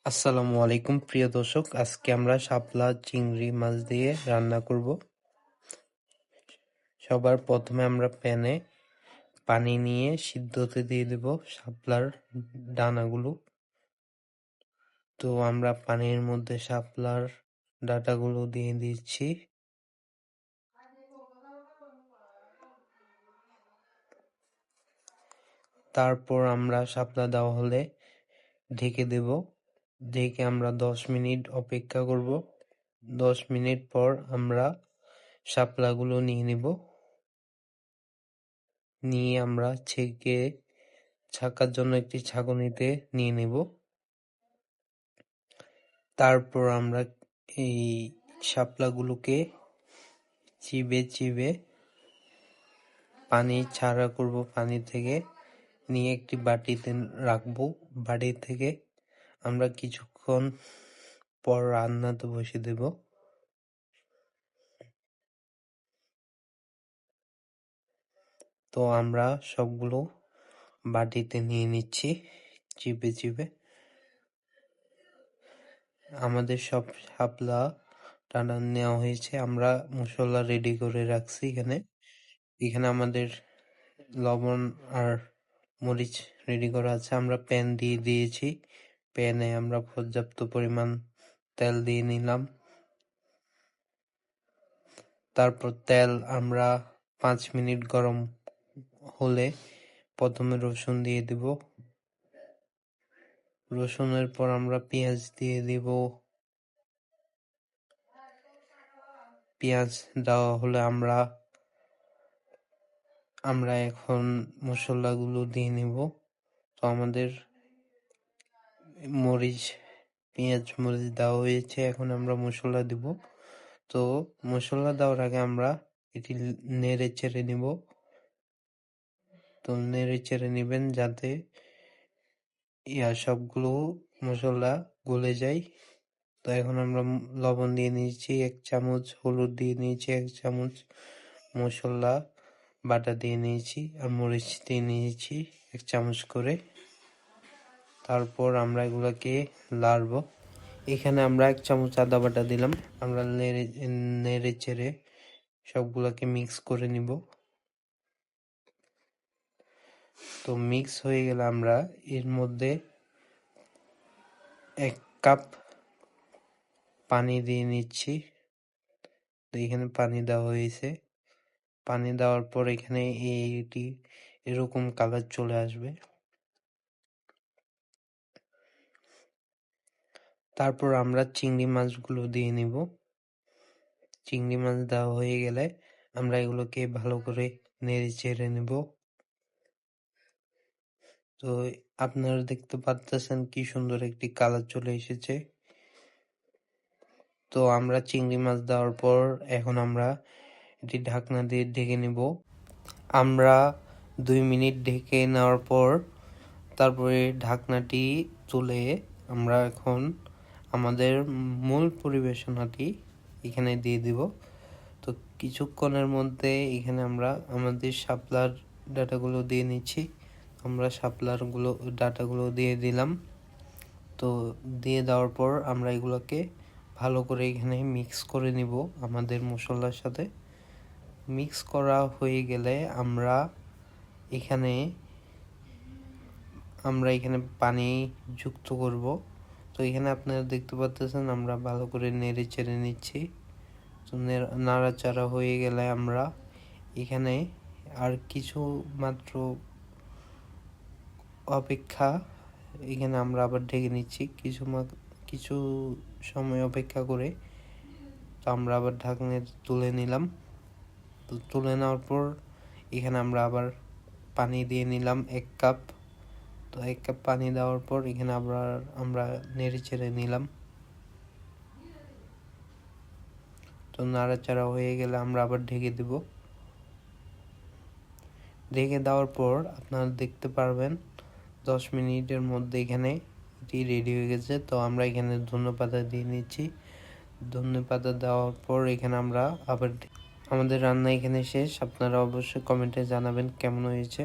আসসালামু আলাইকুম প্রিয় দর্শক, আজকে আমরা শাপলা চিংড়ি মাছ দিয়ে রান্না করব। সবার প্রথমে আমরা প্যানে পানি নিয়ে সিদ্ধ হতে দিয়ে দেব শাপলার ডানাগুলো। তো আমরা পানির মধ্যে শাপলার ডাটাগুলো দিয়ে দিচ্ছি। তারপর আমরা শাপলা দেওয়া হলে ঢেকে দেব। ঢেকে আমরা 10 মিনিট অপেক্ষা করব। 10 মিনিট পর আমরা শাপলাগুলো নিয়ে নেব। নিয়ে আমরা ছাকার জন্য একটি ছাঁকনিতে নিয়ে নেব। তারপর আমরা এই শাপলাগুলোকে চিবে চিবে পানি ছাড়া করব। পানি থেকে নিয়ে একটি বাটিতে রাখবো। বাটি থেকে আমরা কিছুক্ষণ পর রান্নাতে বসে দেব। তো আমরা সবগুলো বাটিতে নিয়ে নিচ্ছি চিপে চিপে। আমাদের সব শাপলা টানা নেওয়া হয়েছে। আমরা মশলা রেডি করে রাখছি। এখানে আমাদের লবণ আর মরিচ রেডি করা আছে। আমরা প্যান দিয়ে দিয়েছি। প্যানে আমরা পর্যাপ্ত পরিমাণ তেল দিয়ে নিলাম। তারপর তেল আমরা 5 মিনিট গরম হলে প্রথমে রসুন দিয়ে দিব। রসুনের পর আমরা পেঁয়াজ দিয়ে দিব। পেঁয়াজ দেওয়া হলে আমরা এখন মশলাগুলো দিয়ে নিব। তো আমাদের পেঁয়াজ মরিচ দেওয়া হয়েছে। এখন আমরা মশলা দিব। তো মশলা দেওয়ার আগে আমরা এটি নেড়ে চেড়ে নিব। তো নেড়ে চেড়ে নিবেন যাতে সবগুলো মশলা গলে যায়। তো এখন আমরা লবণ দিয়ে নিয়েছি 1 চামচ, হলুদ দিয়ে নিয়েছি 1 চামচ, মশলা বাটা দিয়ে নিয়েছি আর মরিচ দিয়ে নিয়েছি 1 চামচ করে। তারপর আমরা এগুলাকে লাড়বো। এখানে আমরা 1 চামচ আদা বাটা দিলাম। আমরা নেড়ে চেড়ে সবগুলাকে মিক্স করে নিব। তো মিক্স হয়ে গেলে আমরা এর মধ্যে 1 কাপ পানি দিয়ে নিচ্ছি। তো এখানে পানি দেওয়া হয়েছে। পানি দেওয়ার পর এখানে এটি এরকম কালার চলে আসবে। তারপর আমরা চিংড়ি মাছগুলো দিয়ে নিব। চিংড়ি মাছ দেওয়া হয়ে গেলে আমরা এগুলোকে ভালো করে নেড়ে চেড়ে নেব। তো আপনারা দেখতে পাচ্ছেন কি সুন্দর একটি কালার চলে এসেছে। তো আমরা চিংড়ি মাছ দেওয়ার পর এখন আমরা এটি ঢাকনা দিয়ে ঢেকে নেব। আমরা 2 মিনিট ঢেকে নেওয়ার পর তারপরে ঢাকনাটি তুলে আমরা এখন আমাদের মূল পরিবেশনাটি এখানে দিয়ে দিব। তো কিছুক্ষণের মধ্যে এখানে আমরা আমাদের শাপলার ডাটাগুলো দিয়ে নিচ্ছি। আমরা ডাটাগুলো দিয়ে দিলাম। তো দিয়ে দেওয়ার পর আমরা এগুলোকে ভালো করে এখানে মিক্স করে নিব আমাদের মশলার সাথে। মিক্স করা হয়ে গেলে আমরা এখানে পানি যুক্ত করব। তো এখানে আপনারা দেখতে পাচ্ছেন আমরা ভালো করে নেড়ে চেড়ে নিচ্ছি। তো নাড়াচাড়া হয়ে গেলে আমরা এখানে আর কিছু মাত্র অপেক্ষা এখানে আমরা আবার ঢেকে নিচ্ছি কিছু সময় অপেক্ষা করে। তো আমরা আবার ঢাকনা তুলে নিলাম। তো তুলে নেওয়ার পর এখানে আমরা আবার পানি দিয়ে নিলাম 1 কাপ। তো 1 কাপ পানি দেওয়ার পর এখানে আবার আমরা নেড়ে চেড়ে নিলাম। তো নাড়াচাড়া হয়ে গেলে আমরা আবার ঢেকে দেব। ঢেকে দেওয়ার পর আপনারা দেখতে পারবেন 10 মিনিটের মধ্যে এখানে এটি রেডি হয়ে গেছে। তো আমরা এখানে ধনেপাতা দিয়ে নিচ্ছি। ধনেপাতা দেওয়ার পর এখানে আমরা আবার আমাদের রান্না এখানে শেষ। আপনারা অবশ্যই কমেন্টে জানাবেন কেমন হয়েছে।